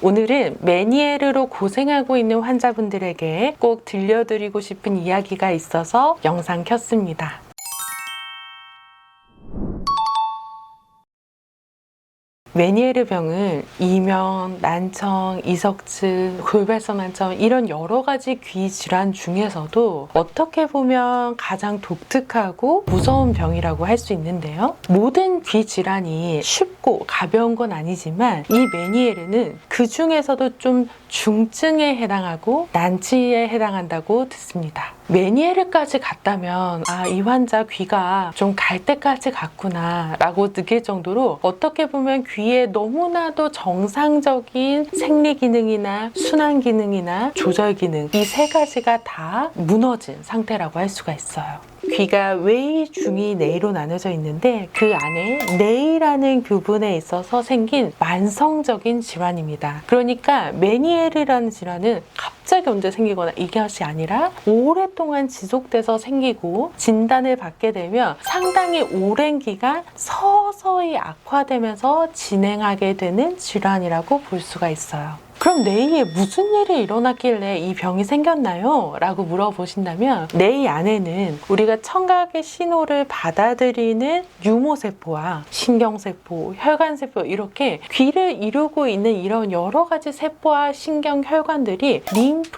오늘은 메니에르로 고생하고 있는 환자분들에게 꼭 들려드리고 싶은 이야기가 있어서 영상 켰습니다. 메니에르 병은 이명, 난청, 이석증, 골발성 난청 이런 여러 가지 귀 질환 중에서도 어떻게 보면 가장 독특하고 무서운 병이라고 할 수 있는데요. 모든 귀 질환이 쉽고 가벼운 건 아니지만 이 메니에르는 그 중에서도 좀 중증에 해당하고 난치에 해당한다고 듣습니다. 메니에르까지 갔다면 이 환자 귀가 좀 갈 때까지 갔구나 라고 느낄 정도로 어떻게 보면 귀에 너무나도 정상적인 생리 기능이나 순환 기능이나 조절 기능 이 세 가지가 다 무너진 상태라고 할 수가 있어요. 귀가 외이, 중이, 내이로 나눠져 있는데 그 안에 내이라는 부분에 있어서 생긴 만성적인 질환입니다. 그러니까 메니에르라는 질환은 갑자기 언제 생기거나 이것이 아니라 오랫동안 지속돼서 생기고 진단을 받게 되면 상당히 오랜 기간 서서히 악화되면서 진행하게 되는 질환이라고 볼 수가 있어요. 그럼 뇌에 무슨 일이 일어났길래 이 병이 생겼나요? 라고 물어보신다면 뇌 안에는 우리가 청각의 신호를 받아들이는 유모세포와 신경세포, 혈관세포 이렇게 귀를 이루고 있는 이런 여러 가지 세포와 신경, 혈관들이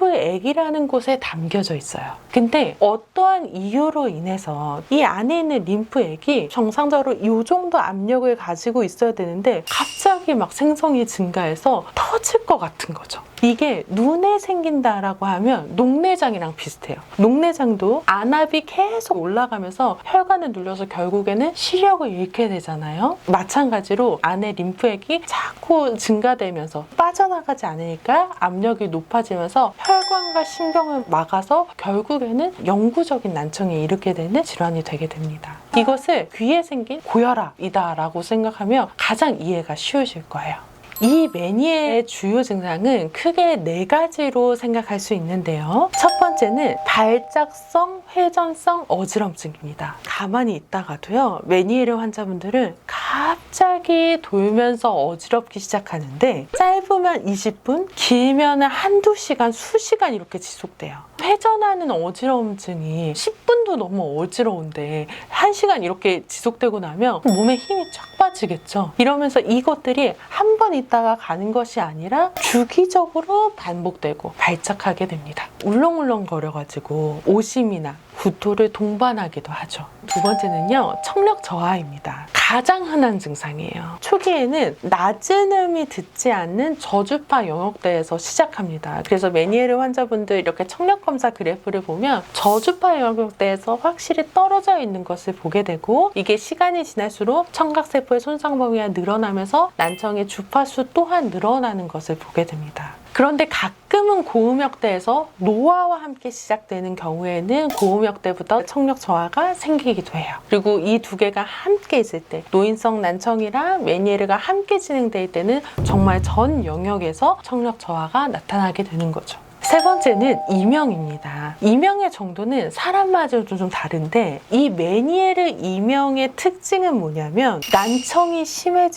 림프액이라는 곳에 담겨져 있어요. 근데 어떠한 이유로 인해서 이 안에 있는 림프액이 정상적으로 이 정도 압력을 가지고 있어야 되는데 갑자기 막 생성이 증가해서 터질 것 같은 거죠. 이게 눈에 생긴다라고 하면 녹내장이랑 비슷해요. 녹내장도 안압이 계속 올라가면서 혈관을 눌려서 결국에는 시력을 잃게 되잖아요. 마찬가지로 안에 림프액이 자꾸 증가되면서 빠져나가지 않으니까 압력이 높아지면서 혈관과 신경을 막아서 결국에는 영구적인 난청에 이르게 되는 질환이 되게 됩니다. 이것을 귀에 생긴 고혈압이다라고 생각하면 가장 이해가 쉬우실 거예요. 이 메니에르의 주요 증상은 크게 4가지로 생각할 수 있는데요. 첫 번째는 발작성 회전성 어지럼증입니다. 가만히 있다가도요, 메니에르 환자분들은 갑자기 돌면서 어지럽기 시작하는데 짧으면 20분, 길면 한두 시간, 수시간 이렇게 지속돼요. 회전하는 어지러움증이 10분도 너무 어지러운데 1시간 이렇게 지속되고 나면 몸에 힘이 쫙 빠지겠죠. 이러면서 이것들이 한 번 있다가 가는 것이 아니라 주기적으로 반복되고 발작하게 됩니다. 울렁울렁 거려가지고 오심이나 구토를 동반하기도 하죠. 두 번째는요, 청력 저하입니다. 가장 흔한 증상이에요. 초기에는 낮은 음이 듣지 않는 저주파 영역대에서 시작합니다. 그래서 메니에르 환자분들 이렇게 청력 검사 그래프를 보면 저주파 영역대에서 확실히 떨어져 있는 것을 보게 되고 이게 시간이 지날수록 청각세포의 손상 범위가 늘어나면서 난청의 주파수 또한 늘어나는 것을 보게 됩니다. 그런데 가끔은 고음역대에서 노화와 함께 시작되는 경우에는 고음역대부터 청력 저하가 생기기도 해요. 그리고 이 두 개가 함께 있을 때 노인성 난청이랑 메니에르가 함께 진행될 때는 정말 전 영역에서 청력 저하가 나타나게 되는 거죠. 세 번째는 이명입니다. 이명의 정도는 사람마저도 좀 다른데 이 메니에르 이명의 특징은 뭐냐면 난청이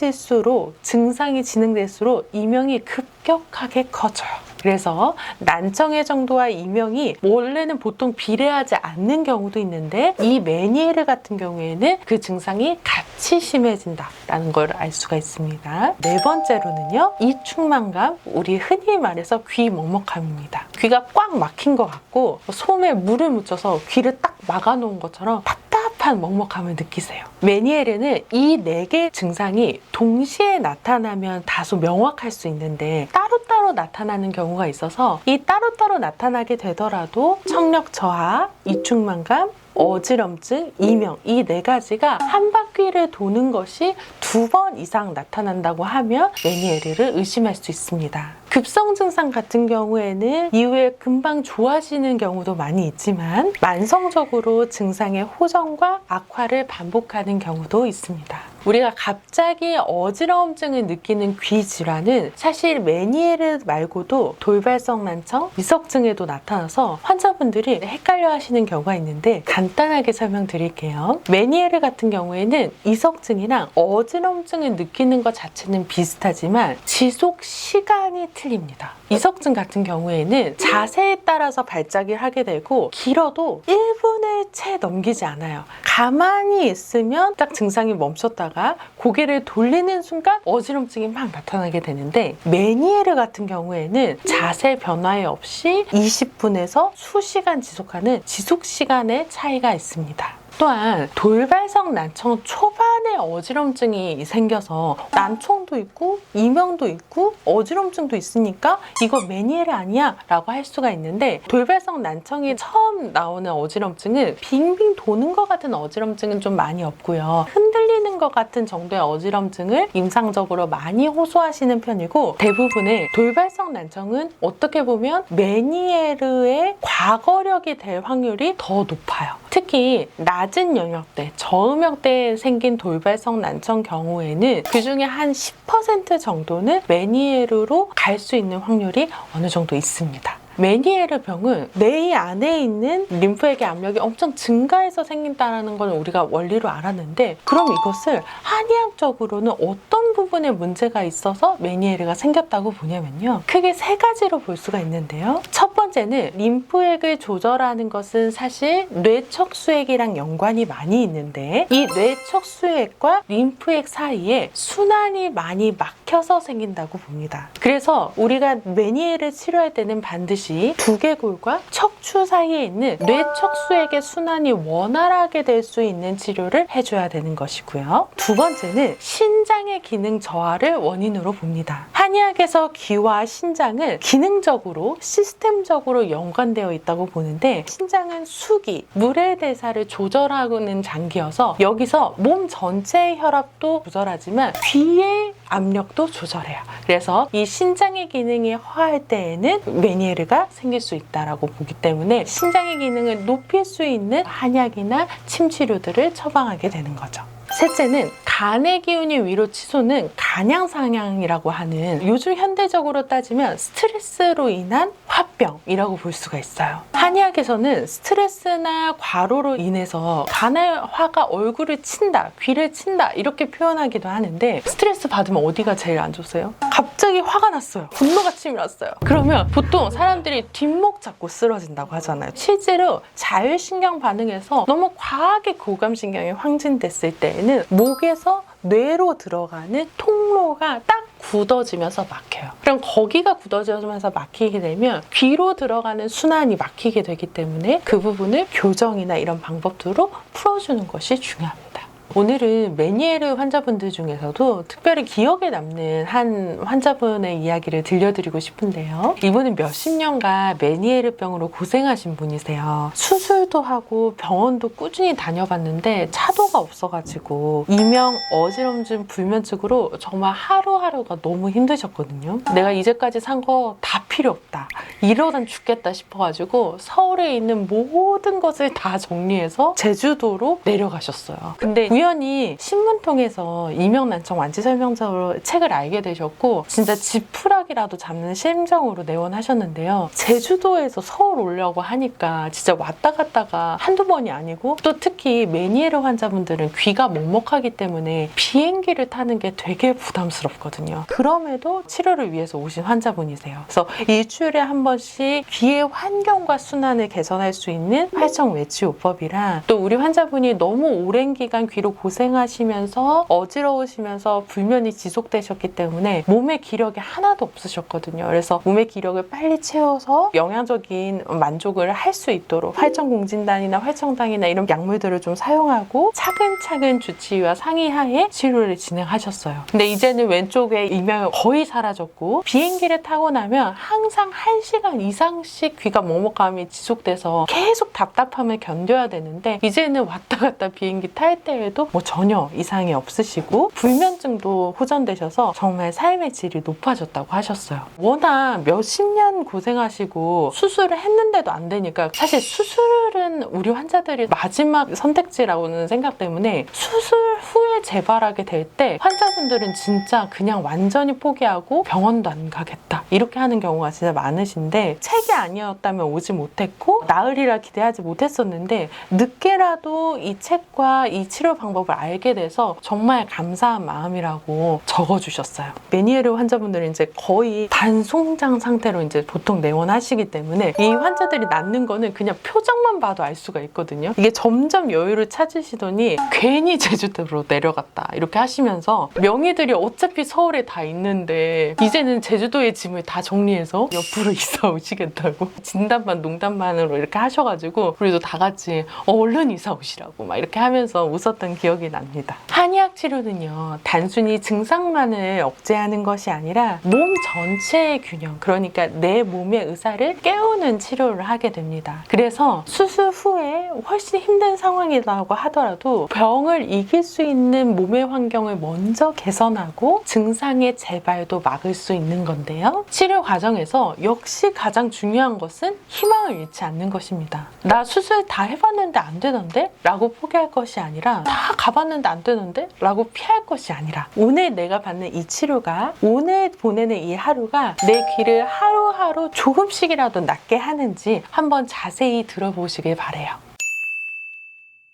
심해질수록 증상이 진행될수록 이명이 급격하게 커져요. 그래서 난청의 정도와 이명이 원래는 보통 비례하지 않는 경우도 있는데 이 메니에르 같은 경우에는 그 증상이 같이 심해진다라는 걸 알 수가 있습니다. 네 번째로는요, 이충만감, 우리 흔히 말해서 귀 먹먹함입니다. 귀가 꽉 막힌 것 같고 솜에 물을 묻혀서 귀를 딱 막아놓은 것처럼 답답한 먹먹함을 느끼세요. 메니에르는 이 4개의 증상이 동시에 나타나면 다소 명확할 수 있는데 따로따로 나타나는 경우가 있어서 이 따로따로 나타나게 되더라도 청력 저하, 이충만감, 어지럼증, 이명 이 4가지가 한 바퀴를 도는 것이 2번 이상 나타난다고 하면 메니에르를 의심할 수 있습니다. 급성 증상 같은 경우에는 이후에 금방 좋아지는 경우도 많이 있지만 만성적으로 증상의 호전과 악화를 반복하는 경우도 있습니다. 우리가 갑자기 어지러움증을 느끼는 귀 질환은 사실 메니에르 말고도 돌발성 난청, 이석증에도 나타나서 환자분들이 헷갈려 하시는 경우가 있는데 간단하게 설명드릴게요. 메니에르 같은 경우에는 이석증이랑 어지러움증을 느끼는 것 자체는 비슷하지만 지속 시간이 틀립니다. 이석증 같은 경우에는 자세에 따라서 발작을 하게 되고 길어도 1분을 채 넘기지 않아요. 가만히 있으면 딱 증상이 멈췄다가 고개를 돌리는 순간 어지럼증이 막 나타나게 되는데 메니에르 같은 경우에는 자세 변화에 없이 20분에서 수시간 지속하는 지속 시간의 차이가 있습니다. 또한 돌발성 난청 초반에 어지럼증이 생겨서 난청도 있고 이명도 있고 어지럼증도 있으니까 이거 메니에르 아니야? 라고 할 수가 있는데 돌발성 난청이 처음 나오는 어지럼증은 빙빙 도는 것 같은 어지럼증은 좀 많이 없고요. 흔들리는 것 같은 정도의 어지럼증을 임상적으로 많이 호소하시는 편이고 대부분의 돌발성 난청은 어떻게 보면 메니에르의 과거력이 될 확률이 더 높아요. 특히 낮은 영역대, 저음역대에 생긴 돌발성 난청 경우에는 그중에 한 10% 정도는 메니에르로 갈 수 있는 확률이 어느 정도 있습니다. 메니에르 병은 뇌 안에 있는 림프액의 압력이 엄청 증가해서 생긴다는 건 우리가 원리로 알았는데 그럼 이것을 한의학적으로는 어떤 부분에 문제가 있어서 메니에르가 생겼다고 보냐면요. 크게 세 가지로 볼 수가 있는데요. 첫 번째는 림프액을 조절하는 것은 사실 뇌척수액이랑 연관이 많이 있는데 이 뇌척수액과 림프액 사이에 순환이 많이 막혀서 생긴다고 봅니다. 그래서 우리가 메니에르 치료할 때는 반드시 두개골과 척추 사이에 있는 뇌척수액의 순환이 원활하게 될 수 있는 치료를 해줘야 되는 것이고요. 두 번째는 신장의 기능 저하를 원인으로 봅니다. 한의학에서 귀와 신장은 기능적으로 시스템적으로 연관되어 있다고 보는데 신장은 수기, 물의 대사를 조절하는 장기여서 여기서 몸 전체의 혈압도 조절하지만 귀의 압력도 조절해요. 그래서 이 신장의 기능이 허할 때에는 메니에르가 생길 수 있다고 보기 때문에 신장의 기능을 높일 수 있는 한약이나 침치료들을 처방하게 되는 거죠. 셋째는 간의 기운이 위로 치솟는 간양상향이라고 하는 요즘 현대적으로 따지면 스트레스로 인한 화병이라고 볼 수가 있어요. 한의학에서는 스트레스나 과로로 인해서 간의 화가 얼굴을 친다, 귀를 친다 이렇게 표현하기도 하는데 스트레스 받으면 어디가 제일 안 좋으세요? 갑자기 화가 났어요. 분노가 치밀었어요. 그러면 보통 사람들이 뒷목 잡고 쓰러진다고 하잖아요. 실제로 자율신경 반응에서 너무 과하게 교감신경이 황진됐을 때에는 목에서 뇌로 들어가는 통로가 딱 굳어지면서 막혀요. 그럼 거기가 굳어지면서 막히게 되면 귀로 들어가는 순환이 막히게 되기 때문에 그 부분을 교정이나 이런 방법들로 풀어주는 것이 중요합니다. 오늘은 메니에르 환자분들 중에서도 특별히 기억에 남는 한 환자분의 이야기를 들려드리고 싶은데요. 이분은 몇십 년간 메니에르 병으로 고생하신 분이세요. 수술도 하고 병원도 꾸준히 다녀봤는데 차도가 없어가지고 이명, 어지럼증, 불면증으로 정말 하루하루가 너무 힘드셨거든요. 내가 이제까지 산 거 다 필요 없다. 이러다 죽겠다 싶어가지고 서울에 있는 모든 것을 다 정리해서 제주도로 내려가셨어요. 근데 우연히 신문 통해서 이명난청 완치 설명서로 책을 알게 되셨고 진짜 지푸라기라도 잡는 심정으로 내원하셨는데요. 제주도에서 서울 오려고 하니까 진짜 왔다 갔다가 한두 번이 아니고 또 특히 메니에르 환자분들은 귀가 먹먹하기 때문에 비행기를 타는 게 되게 부담스럽거든요. 그럼에도 치료를 위해서 오신 환자분이세요. 그래서 일주일에 한 번씩 귀의 환경과 순환을 개선할 수 있는 활성 외치요법이랑 또 우리 환자분이 너무 오랜 기간 귀로 고생하시면서 어지러우시면서 불면이 지속되셨기 때문에 몸의 기력이 하나도 없으셨거든요. 그래서 몸의 기력을 빨리 채워서 영양적인 만족을 할 수 있도록 활청공진단이나 활청당이나 이런 약물들을 좀 사용하고 차근차근 주치의와 상의하에 치료를 진행하셨어요. 근데 이제는 왼쪽에 이명이 거의 사라졌고 비행기를 타고 나면 항상 1시간 이상씩 귀가 먹먹함이 지속돼서 계속 답답함을 견뎌야 되는데 이제는 왔다 갔다 비행기 탈 때에도 하셨는데도 뭐 전혀 이상이 없으시고 불면증도 호전되셔서 정말 삶의 질이 높아졌다고 하셨어요. 워낙 몇십 년 고생하시고 수술을 했는데도 안 되니까 사실 수술은 우리 환자들이 마지막 선택지라고는 생각 때문에 수술 후에 재발하게 될 때 환자분들은 진짜 그냥 완전히 포기하고 병원도 안 가겠다 이렇게 하는 경우가 진짜 많으신데 책이 아니었다면 오지 못했고 나으리라 기대하지 못했었는데 늦게라도 이 책과 이 치료 방법을 알게 돼서 정말 감사한 마음이라고 적어주셨어요. 메니에르 환자분들은 이제 거의 반송장 상태로 이제 보통 내원하시기 때문에 이 환자들이 낫는 거는 그냥 표정만 봐도 알 수가 있거든요. 이게 점점 여유를 찾으시더니 괜히 제주도로 내려갔다 이렇게 하시면서 명의들이 어차피 서울에 다 있는데 이제는 제주도의 짐을 다 정리해서 옆으로 이사 오시겠다고 진담반 농담반으로 이렇게 하셔가지고 우리도 다 같이 얼른 이사 오시라고 막 이렇게 하면서 웃었던 기억이 납니다. 한의학 치료는요 단순히 증상만을 억제하는 것이 아니라 몸 전체의 균형, 그러니까 내 몸의 의사를 깨우는 치료를 하게 됩니다. 그래서 수술 후에 훨씬 힘든 상황이라고 하더라도 병을 이길 수 있는 몸의 환경을 먼저 개선하고 증상의 재발도 막을 수 있는 건데요. 치료 과정에서 역시 가장 중요한 것은 희망을 잃지 않는 것입니다. 나 수술 다 해봤는데 안 되던데? 라고 포기할 것이 아니라 다 가봤는데 안 되는데? 라고 피할 것이 아니라 오늘 내가 받는 이 치료가, 오늘 보내는 이 하루가 내 길을 하루하루 조금씩이라도 낫게 하는지 한번 자세히 들어보시길 바래요.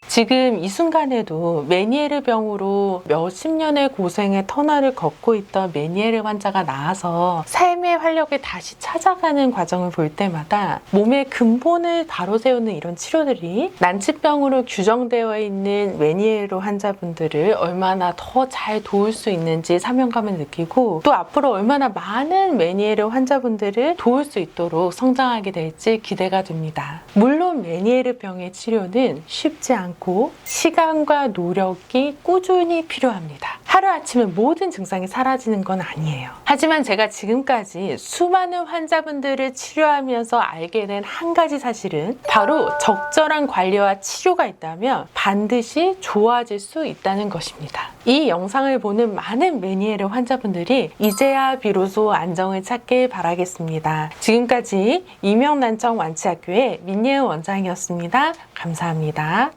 지금 이 순간에도 메니에르 병으로 몇십 년의 고생의 터널을 걷고 있던 메니에르 환자가 나와서 삶의 활력을 다시 찾아가는 과정을 볼 때마다 몸의 근본을 바로 세우는 이런 치료들이 난치병으로 규정되어 있는 메니에르 환자분들을 얼마나 더 잘 도울 수 있는지 사명감을 느끼고 또 앞으로 얼마나 많은 메니에르 환자분들을 도울 수 있도록 성장하게 될지 기대가 됩니다. 물론 메니에르 병의 치료는 쉽지 않고 시간과 노력이 꾸준히 필요합니다. 하루아침에 모든 증상이 사라지는 건 아니에요. 하지만 제가 지금까지 수많은 환자분들을 치료하면서 알게 된 한 가지 사실은 바로 적절한 관리와 치료가 있다면 반드시 좋아질 수 있다는 것입니다. 이 영상을 보는 많은 메니에르 환자분들이 이제야 비로소 안정을 찾길 바라겠습니다. 지금까지 이명난청 완치학교의 민예은 원장이었습니다. 감사합니다.